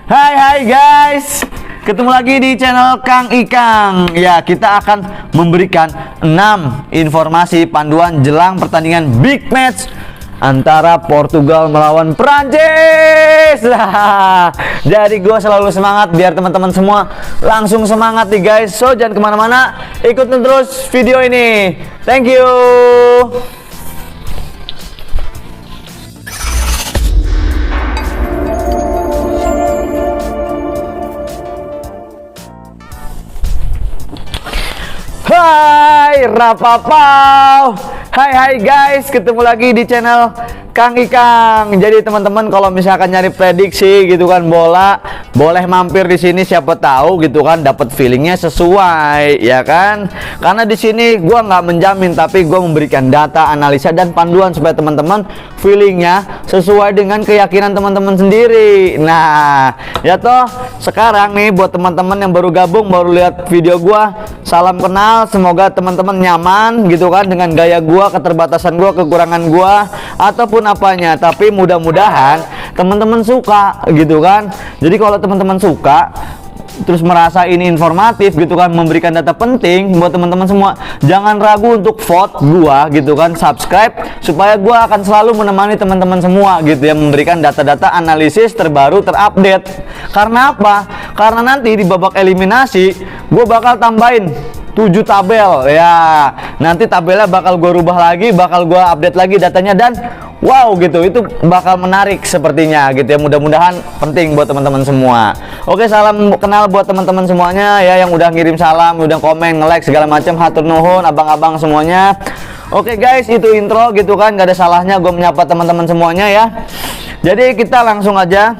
Hai guys, ketemu lagi di channel Kang Ikang. Ya, kita akan memberikan 6 informasi panduan jelang pertandingan big match antara Portugal melawan Prancis. Jadi gue selalu semangat biar teman-teman semua langsung semangat nih guys. So jangan kemana-mana, ikutin terus video ini. Thank you. Hai rapapau. Hai guys, ketemu lagi di channel Kang Ikang. Jadi teman-teman kalau misalkan nyari prediksi gitu kan bola, boleh mampir di sini, siapa tahu gitu kan dapat feelingnya sesuai ya kan. Karena di sini gua nggak menjamin, tapi gua memberikan data, analisa dan panduan supaya teman-teman feelingnya sesuai dengan keyakinan teman-teman sendiri. Nah, ya toh sekarang nih buat teman-teman yang baru gabung, baru lihat video gua, salam kenal. Semoga teman-teman nyaman gitu kan dengan gaya gua, keterbatasan gua, kekurangan gua ataupun apanya, tapi mudah-mudahan teman-teman suka gitu kan. Jadi kalau teman-teman suka terus merasa ini informatif gitu kan, memberikan data penting buat teman-teman semua, jangan ragu untuk vote gua gitu kan, subscribe supaya gua akan selalu menemani teman-teman semua gitu ya, memberikan data-data analisis terbaru, terupdate. Karena apa? Karena nanti di babak eliminasi gua bakal tambahin 7 tabel ya. Nanti tabelnya bakal gue rubah lagi, bakal gue update lagi datanya, dan wow gitu, itu bakal menarik sepertinya gitu ya. Mudah-mudahan penting buat teman-teman semua. Oke, salam kenal buat teman-teman semuanya ya, yang udah ngirim salam, udah komen, nge-like segala macam, hatur nuhun abang-abang semuanya. Oke guys, itu intro gitu kan, gak ada salahnya gue menyapa teman-teman semuanya ya. Jadi kita langsung aja,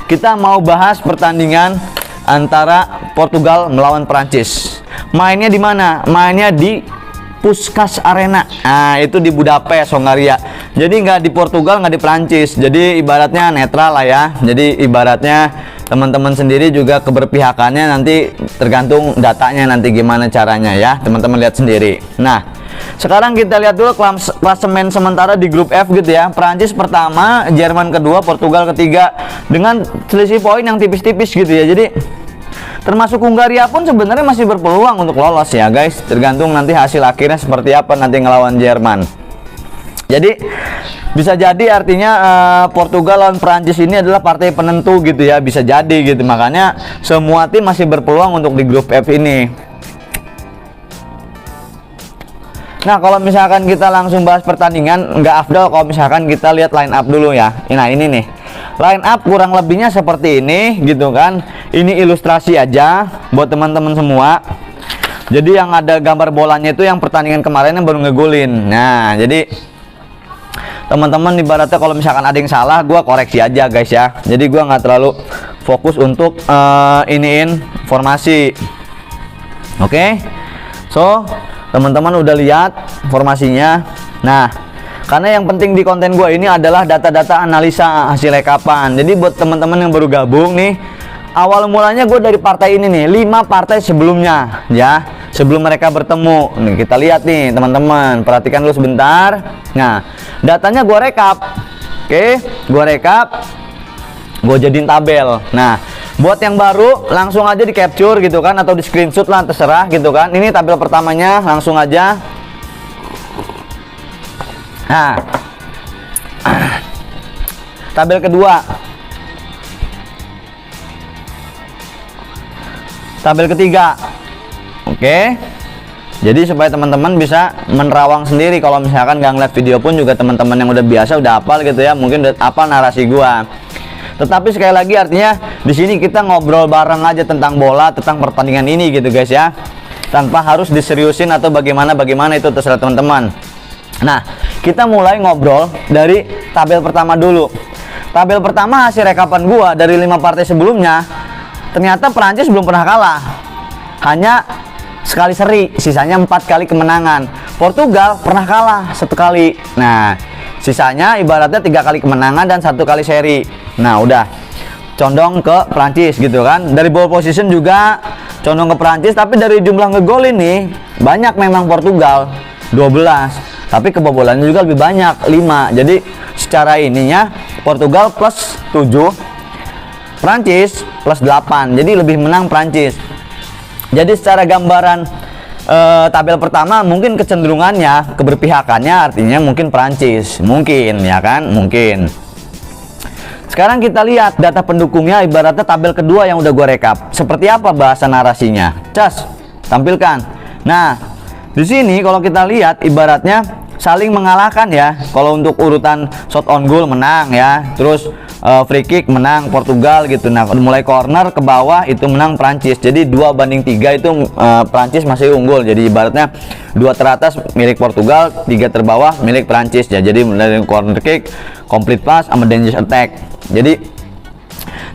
kita mau bahas pertandingan antara Portugal melawan Prancis. Mainnya di mana? Mainnya di Puskás Arena. Nah, itu di Budapest, Hongaria. Jadi nggak di Portugal, nggak di Prancis. Jadi ibaratnya netral lah ya. Jadi ibaratnya teman-teman sendiri juga keberpihakannya nanti tergantung datanya nanti gimana caranya ya. Teman-teman lihat sendiri. Nah, sekarang kita lihat dulu klasemen sementara di grup F gitu ya. Prancis pertama, Jerman kedua, Portugal ketiga dengan selisih poin yang tipis-tipis gitu ya. Jadi termasuk Hungaria pun sebenarnya masih berpeluang untuk lolos ya guys, tergantung nanti hasil akhirnya seperti apa nanti ngelawan Jerman. Jadi bisa jadi artinya Portugal lawan Prancis ini adalah partai penentu gitu ya, bisa jadi gitu. Makanya semua tim masih berpeluang untuk di grup F ini. Nah, kalau misalkan kita langsung bahas pertandingan, nggak afdal kalau misalkan kita lihat line up dulu ya. Nah, ini nih line up kurang lebihnya seperti ini gitu kan. Ini ilustrasi aja buat teman-teman semua. Jadi yang ada gambar bolanya itu yang pertandingan kemarin yang baru ngegolin. Nah, jadi teman-teman ibaratnya kalau misalkan ada yang salah, gua koreksi aja guys ya. Jadi gua nggak terlalu fokus untuk iniin formasi. Oke. So teman-teman udah lihat formasinya. Nah, karena yang penting di konten gue ini adalah data-data analisa hasil rekapan. Jadi buat teman-teman yang baru gabung nih, awal mulanya gue dari partai ini nih, 5 partai sebelumnya ya, sebelum mereka bertemu. Nih kita lihat nih teman-teman, perhatikan dulu sebentar. Nah, datanya gue rekap. Oke, gue rekap, gue jadiin tabel. Nah, buat yang baru langsung aja di capture gitu kan, atau di screenshot lah, terserah gitu kan. Ini tabel pertamanya, langsung aja. Nah, tabel kedua, tabel ketiga. Oke, jadi supaya teman-teman bisa menerawang sendiri. Kalau misalkan nggak ngeliat video pun juga teman-teman yang udah biasa, udah hafal gitu ya, mungkin udah hafal narasi gua. Tetapi sekali lagi artinya di sini kita ngobrol bareng aja tentang bola, tentang pertandingan ini gitu guys ya. Tanpa harus diseriusin atau bagaimana itu terserah teman-teman. Nah, kita mulai ngobrol dari tabel pertama dulu. Tabel pertama hasil rekapan gua dari 5 partai sebelumnya, ternyata Prancis belum pernah kalah. Hanya sekali seri, sisanya 4 kali kemenangan. Portugal pernah kalah 1 kali. Nah, sisanya ibaratnya 3 kali kemenangan dan 1 kali seri. Nah, udah condong ke Prancis gitu kan. Dari ball position juga condong ke Prancis, tapi dari jumlah ngegol ini banyak memang Portugal 12, tapi kebobolannya juga lebih banyak 5. Jadi secara ininya Portugal plus 7, Prancis plus 8, jadi lebih menang Prancis. Jadi secara gambaran tabel pertama mungkin kecenderungannya, keberpihakannya artinya mungkin Prancis, mungkin ya kan, mungkin. Sekarang kita lihat data pendukungnya, ibaratnya tabel kedua yang udah gue rekap. Seperti apa bahasa narasinya? Cas, tampilkan. Nah, di sini kalau kita lihat ibaratnya saling mengalahkan ya. Kalau untuk urutan shot on goal menang ya, terus free kick menang Portugal gitu. Nah, mulai corner ke bawah itu menang Prancis. Jadi 2-3 itu Prancis masih unggul. Jadi ibaratnya 2 teratas milik Portugal, 3 terbawah milik Prancis ya. Jadi mulai corner kick, complete pass sama dangerous attack. Jadi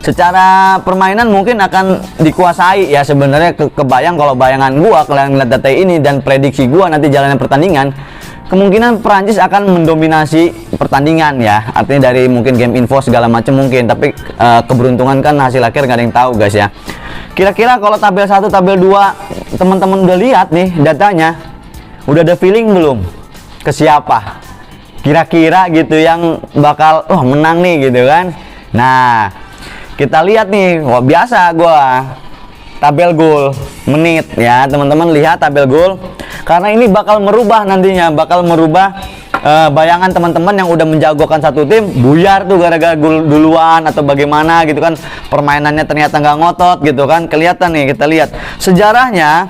secara permainan mungkin akan dikuasai ya sebenarnya. Kebayang kalau bayangan gua, kalian lihat data ini dan prediksi gua nanti jalannya pertandingan, kemungkinan Prancis akan mendominasi pertandingan ya. Artinya dari mungkin game info segala macam mungkin, tapi keberuntungan kan hasil akhir nggak ada yang tahu guys ya. Kira-kira kalau tabel 1, tabel 2 teman-teman udah lihat nih datanya, udah ada feeling belum ke siapa kira-kira gitu yang bakal menang nih gitu kan. Nah, kita lihat nih, wah biasa gua tabel gol menit ya, teman-teman lihat tabel gol, karena ini bakal merubah nantinya, bakal merubah bayangan teman-teman yang udah menjagokan satu tim buyar tuh gara-gara gol duluan atau bagaimana gitu kan, permainannya ternyata nggak ngotot gitu kan. Kelihatan nih, kita lihat sejarahnya.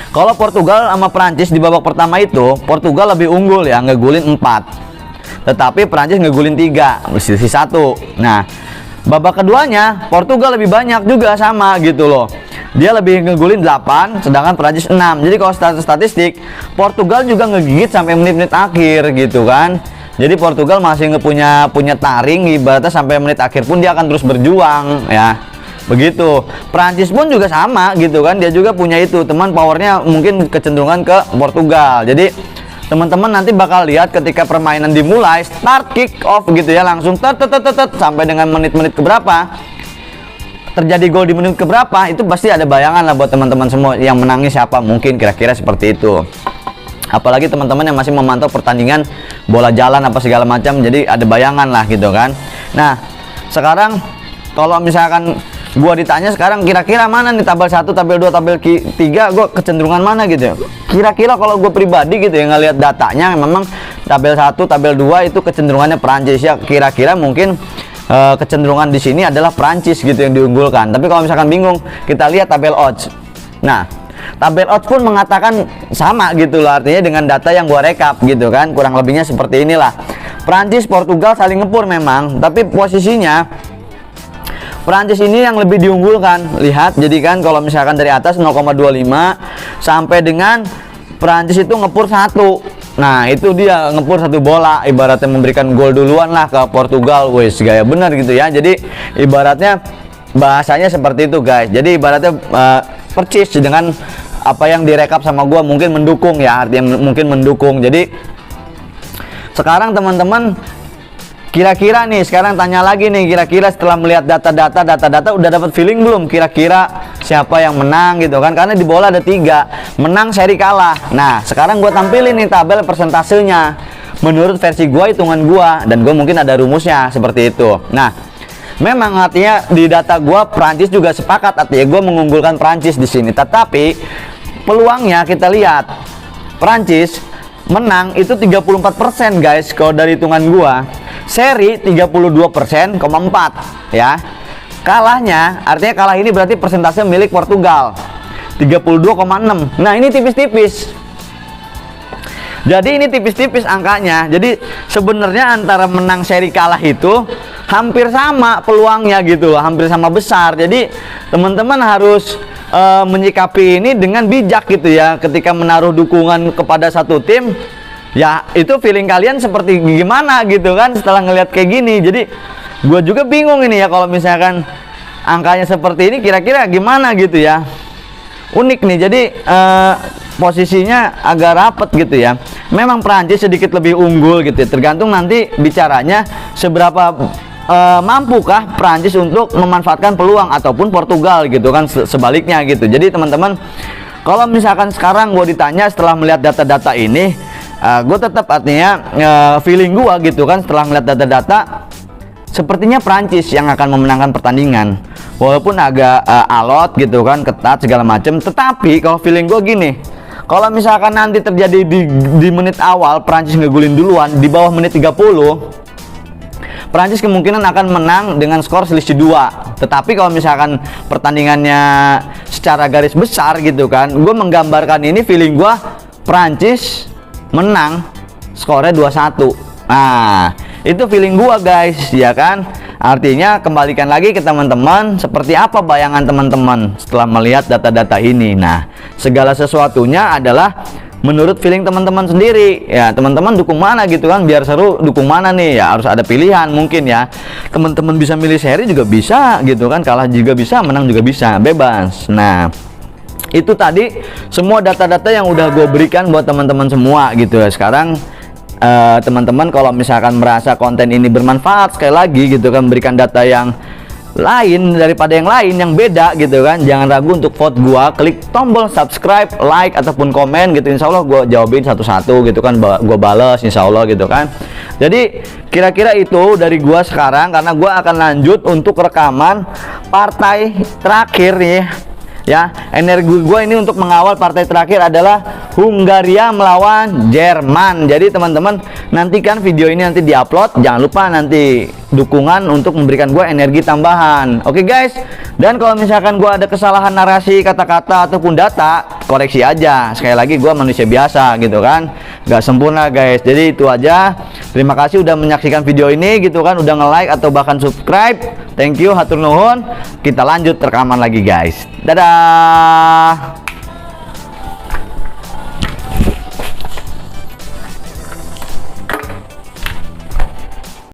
Kalau Portugal sama Prancis di babak pertama itu Portugal lebih unggul ya, ngegulin 4, tetapi Prancis ngegulin 3, selisih 1. Nah, babak keduanya Portugal lebih banyak juga sama gitu loh. Dia lebih ngegulin 8, sedangkan Prancis 6. Jadi kalau statistik Portugal juga ngegigit sampai menit-menit akhir gitu kan. Jadi Portugal masih punya taring, ibaratnya sampai menit akhir pun dia akan terus berjuang ya. Begitu. Prancis pun juga sama gitu kan. Dia juga punya itu, teman powernya mungkin kecenderungan ke Portugal. Jadi teman-teman nanti bakal lihat ketika permainan dimulai, start kick off gitu ya, langsung sampai dengan menit-menit keberapa terjadi gol di menit keberapa, itu pasti ada bayangan lah buat teman-teman semua yang menangnya siapa, mungkin kira-kira seperti itu. Apalagi teman-teman yang masih memantau pertandingan bola jalan apa segala macam, jadi ada bayangan lah gitu kan. Nah, sekarang kalau misalkan gua ditanya sekarang kira-kira mana nih tabel 1, tabel 2, tabel 3, gua kecenderungan mana gitu. Kira-kira kalau gue pribadi gitu ya ngelihat datanya, memang tabel 1, tabel 2 itu kecenderungannya Prancis ya. Kira-kira mungkin kecenderungan di sini adalah Prancis gitu yang diunggulkan. Tapi kalau misalkan bingung, kita lihat tabel odds. Nah, tabel odds pun mengatakan sama gitu loh, artinya dengan data yang gua rekap gitu kan, kurang lebihnya seperti inilah. Prancis Portugal saling ngepur memang, tapi posisinya Prancis ini yang lebih diunggulkan. Lihat, jadi kan kalau misalkan dari atas 0,25 sampai dengan Prancis itu ngepur 1. Nah, itu dia ngepur 1 bola, ibaratnya memberikan gol duluan lah ke Portugal. Wes, gaya bener gitu ya. Jadi ibaratnya bahasanya seperti itu guys. Jadi ibaratnya persis dengan apa yang direkap sama gua, mungkin mendukung ya, artinya mungkin mendukung. Jadi sekarang teman-teman kira-kira nih, sekarang tanya lagi nih, kira-kira setelah melihat data-data udah dapat feeling belum kira-kira siapa yang menang gitu kan, karena di bola ada 3 menang seri kalah. Nah, sekarang gue tampilin nih tabel persentasenya menurut versi gue, hitungan gue, dan gue mungkin ada rumusnya seperti itu. Nah, memang artinya di data gue Prancis juga sepakat, artinya gue mengunggulkan Prancis di sini, tetapi peluangnya kita lihat Prancis menang itu 34% guys kalau dari hitungan gue. Seri 32,4% ya. Kalahnya, artinya kalah ini berarti persentase milik Portugal 32,6. Nah, ini tipis-tipis. Jadi ini tipis-tipis angkanya. Jadi sebenarnya antara menang seri kalah itu hampir sama peluangnya gitu loh, hampir sama besar. Jadi teman-teman harus menyikapi ini dengan bijak gitu ya. Ketika menaruh dukungan kepada satu tim, ya itu feeling kalian seperti gimana gitu kan setelah ngelihat kayak gini. Jadi gue juga bingung ini ya, kalau misalkan angkanya seperti ini kira-kira gimana gitu ya. Unik nih, jadi posisinya agak rapet gitu ya. Memang Prancis sedikit lebih unggul gitu ya. Tergantung nanti bicaranya seberapa mampukah Prancis untuk memanfaatkan peluang, ataupun Portugal gitu kan sebaliknya gitu. Jadi teman-teman, kalau misalkan sekarang gue ditanya setelah melihat data-data ini, gue tetap artinya feeling gue gitu kan, setelah melihat data-data sepertinya Prancis yang akan memenangkan pertandingan. Walaupun agak alot gitu kan, ketat segala macam. Tetapi kalau feeling gue gini, kalau misalkan nanti terjadi di menit awal Prancis ngegulin duluan di bawah menit 30, Prancis kemungkinan akan menang dengan skor selisih 2. Tetapi kalau misalkan pertandingannya secara garis besar gitu kan, gue menggambarkan ini feeling gue Prancis menang skornya 2-1. Nah, itu feeling gue guys, ya kan? Artinya kembalikan lagi ke teman-teman, seperti apa bayangan teman-teman setelah melihat data-data ini. Nah, segala sesuatunya adalah menurut feeling teman-teman sendiri ya. Teman-teman dukung mana gitu kan, biar seru dukung mana nih ya, harus ada pilihan mungkin ya. Teman-teman bisa milih seri juga bisa gitu kan, kalah juga bisa, menang juga bisa, bebas. Nah, itu tadi semua data-data yang udah gue berikan buat teman-teman semua gitu ya. Sekarang teman-teman kalau misalkan merasa konten ini bermanfaat, sekali lagi gitu kan, memberikan data yang lain daripada yang lain, yang beda gitu kan, jangan ragu untuk vote gua, klik tombol subscribe, like ataupun komen gitu. Insya Allah gua jawabin satu-satu gitu kan, gua bales insya Allah gitu kan. Jadi kira-kira itu dari gua sekarang, karena gua akan lanjut untuk rekaman partai terakhir nih ya. Energi gue ini untuk mengawal partai terakhir adalah Hungaria melawan Jerman. Jadi teman-teman nantikan video ini nanti diupload, jangan lupa nanti dukungan untuk memberikan gue energi tambahan. Oke guys, dan kalau misalkan gue ada kesalahan narasi, kata-kata ataupun data, koreksi aja. Sekali lagi gue manusia biasa gitu kan, gak sempurna guys. Jadi itu aja. Terima kasih udah menyaksikan video ini gitu kan, udah nge-like atau bahkan subscribe. Thank you, hatur nuhun. Kita lanjut rekaman lagi guys. Dadah.